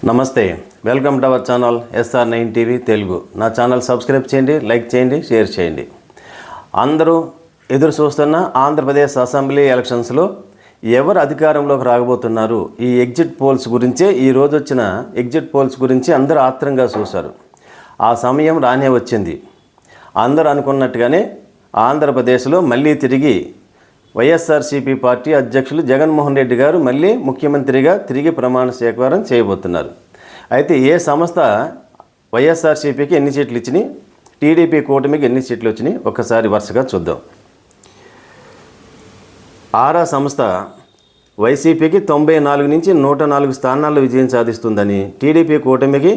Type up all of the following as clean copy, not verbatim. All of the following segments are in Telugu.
నమస్తే, welcome to our channel SR9 TV Telugu. నా ఛానల్ సబ్స్క్రైబ్ చేయండి, లైక్ చేయండి, షేర్ చేయండి. అందరూ ఎదురు చూస్తున్న ఆంధ్రప్రదేశ్ అసెంబ్లీ ఎలక్షన్స్లో ఎవరు అధికారంలోకి రాబోతున్నారు, ఈ ఎగ్జిట్ పోల్స్ గురించే ఈరోజు వచ్చిన ఎగ్జిట్ పోల్స్ గురించి అందరూ ఆత్రంగా చూశారు. ఆ సమయం రానే వచ్చింది. అందరూ అనుకున్నట్టుగానే ఆంధ్రప్రదేశ్లో మళ్ళీ తిరిగి వైఎస్ఆర్సీపీ పార్టీ అధ్యక్షులు జగన్మోహన్ రెడ్డి గారు మళ్ళీ ముఖ్యమంత్రిగా తిరిగి ప్రమాణ స్వీకారం చేయబోతున్నారు. అయితే ఏ సంస్థ వైఎస్ఆర్సీపీకి ఎన్ని సీట్లు ఇచ్చినాయి, టీడీపీ కూటమికి ఎన్ని సీట్లు వచ్చినాయి ఒకసారి వరుసగా చూద్దాం. ఆరా సంస్థ వైసీపీకి 94 నుంచి 104 స్థానాల్లో విజయం సాధిస్తుందని, టీడీపీ కూటమికి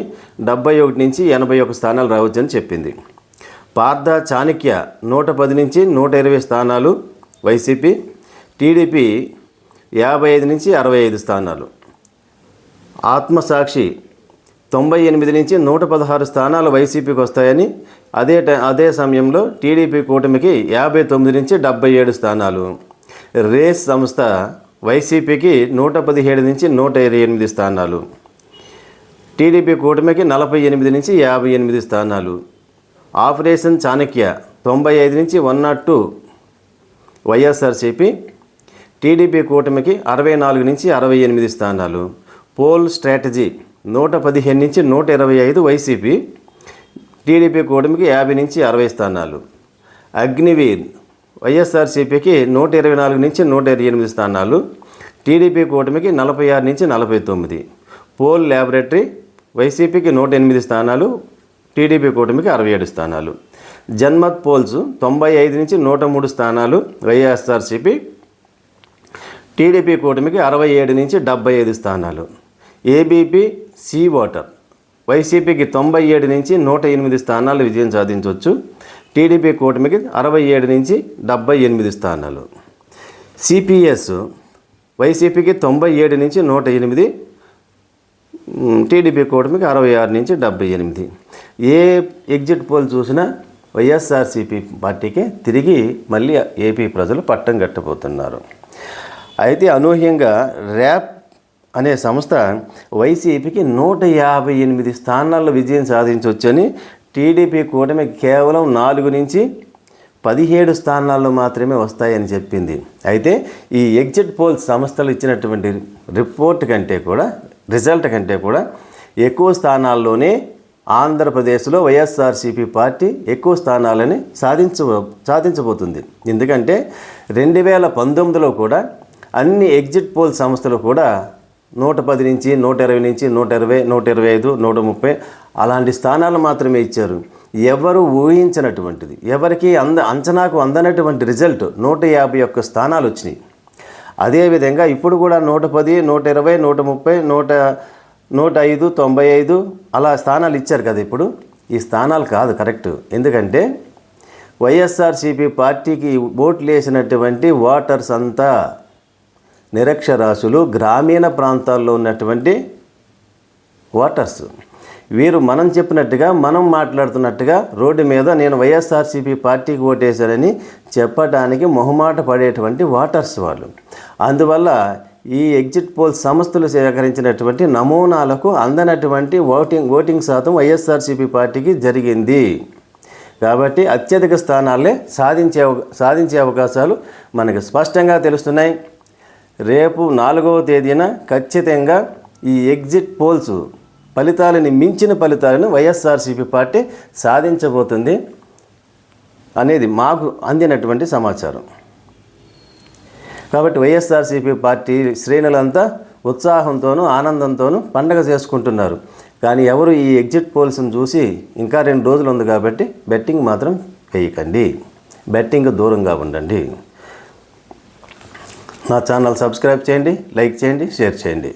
71 నుంచి 81 స్థానాలు రావచ్చని చెప్పింది. పార్థ చాణక్య 110 నుంచి 120 స్థానాలు వైసీపీ, టీడీపీ 55 నుంచి 65 స్థానాలు. ఆత్మసాక్షి 98 నుంచి 116 స్థానాలు వైసీపీకి వస్తాయని, అదే సమయంలో టీడీపీ కూటమికి 59 నుంచి 77 స్థానాలు. రేస్ సంస్థ వైసీపీకి 117 నుంచి 128 స్థానాలు, టీడీపీ కూటమికి 48 నుంచి 58 స్థానాలు. ఆపరేషన్ చాణక్య 95 నుంచి 102 వైఎస్ఆర్సీపీ, టీడీపీ కూటమికి 64 నుంచి 68 స్థానాలు. పోల్ స్ట్రాటజీ 115 నుంచి 125 వైసీపీ, టీడీపీ కూటమికి 50 నుంచి 60 స్థానాలు. అగ్నివీర్ వైఎస్ఆర్సీపీకి 124 నుంచి 128 స్థానాలు, టీడీపీ కూటమికి 46 నుంచి 49. పోల్ ల్యాబొరేటరీ వైసీపీకి 108 స్థానాలు, టీడీపీ కూటమికి 67 స్థానాలు. జన్మత్ పోల్స్ 95 నుంచి 103 స్థానాలు వైఎస్ఆర్సీపీ, టీడీపీ కూటమికి 67 నుంచి 75 స్థానాలు. ఏబీపీ సి ఓటర్ వైసీపీకి 97 నుంచి 108 స్థానాలు విజయం సాధించవచ్చు, టీడీపీ కూటమికి 67 నుంచి 78 స్థానాలు. సిపిఎస్ వైసీపీకి 97 నుంచి 108, టీడీపీ కూటమికి 66 నుంచి 78. ఏ ఎగ్జిట్ పోల్ చూసినా వైఎస్ఆర్సీపీ పార్టీకి తిరిగి మళ్ళీ ఏపీ ప్రజలు పట్టం కట్టబోతున్నారు. అయితే అనూహ్యంగా ర్యాప్ అనే సంస్థ వైసీపీకి 158 స్థానాల్లో విజయం సాధించవచ్చని, టీడీపీ కూటమికి కేవలం 4 నుంచి 17 స్థానాల్లో మాత్రమే వస్తాయని చెప్పింది. అయితే ఈ ఎగ్జిట్ పోల్ సంస్థలు ఇచ్చినటువంటి రిజల్ట్ కంటే కూడా ఎక్కువ స్థానాల్లోనే ఆంధ్రప్రదేశ్లో వైఎస్ఆర్సీపీ పార్టీ ఎక్కువ స్థానాలని సాధించబోతుంది. ఎందుకంటే 2019లో కూడా అన్ని ఎగ్జిట్ పోల్ సంస్థలు కూడా 110 నుంచి 120 నుంచి 120, 125, 130 అలాంటి స్థానాలు మాత్రమే ఇచ్చారు. ఎవరు ఊహించినటువంటిది, ఎవరికి అంచనాకు అందనటువంటి రిజల్ట్ 151 స్థానాలు వచ్చినాయి. అదేవిధంగా ఇప్పుడు కూడా 110, 120, 130, 105, 95 అలా స్థానాలు ఇచ్చారు కదా. ఇప్పుడు ఈ స్థానాలు కాదు కరెక్ట్. ఎందుకంటే వైఎస్ఆర్సీపీ పార్టీకి ఓట్లు వేసినటువంటి ఓటర్స్ అంతా నిరక్షరాస్యులు, గ్రామీణ ప్రాంతాల్లో ఉన్నటువంటి ఓటర్స్. వీరు మనం చెప్పినట్టుగా, మనం మాట్లాడుతున్నట్టుగా రోడ్డు మీద నేను వైఎస్ఆర్సీపీ పార్టీకి ఓటేశానని చెప్పడానికి మొహమాట పడేటువంటి ఓటర్స్ వాళ్ళు. అందువల్ల ఈ ఎగ్జిట్ పోల్ సంస్థలు సేకరించినటువంటి నమూనాలకు అందనటువంటి ఓటింగ్ శాతం వైఎస్ఆర్సీపీ పార్టీకి జరిగింది. కాబట్టి అత్యధిక స్థానాలే సాధించే అవకాశాలు మనకు స్పష్టంగా తెలుస్తున్నాయి. రేపు 4వ తేదీన ఖచ్చితంగా ఈ ఎగ్జిట్ పోల్స్ ఫలితాలని మించిన ఫలితాలను వైఎస్ఆర్సీపీ పార్టీ సాధించబోతుంది అనేది మాకు అందినటువంటి సమాచారం. కాబట్టి వైఎస్ఆర్సీపీ పార్టీ శ్రేణులంతా ఉత్సాహంతోనూ ఆనందంతోనూ పండగ చేసుకుంటున్నారు. కానీ ఎవరు ఈ ఎగ్జిట్ పోల్స్ని చూసి ఇంకా 2 రోజులు ఉంది కాబట్టి బెట్టింగ్ మాత్రం వేయకండి, బెట్టింగ్ దూరంగా ఉండండి. నా ఛానల్ సబ్స్క్రైబ్ చేయండి, లైక్ చేయండి, షేర్ చేయండి.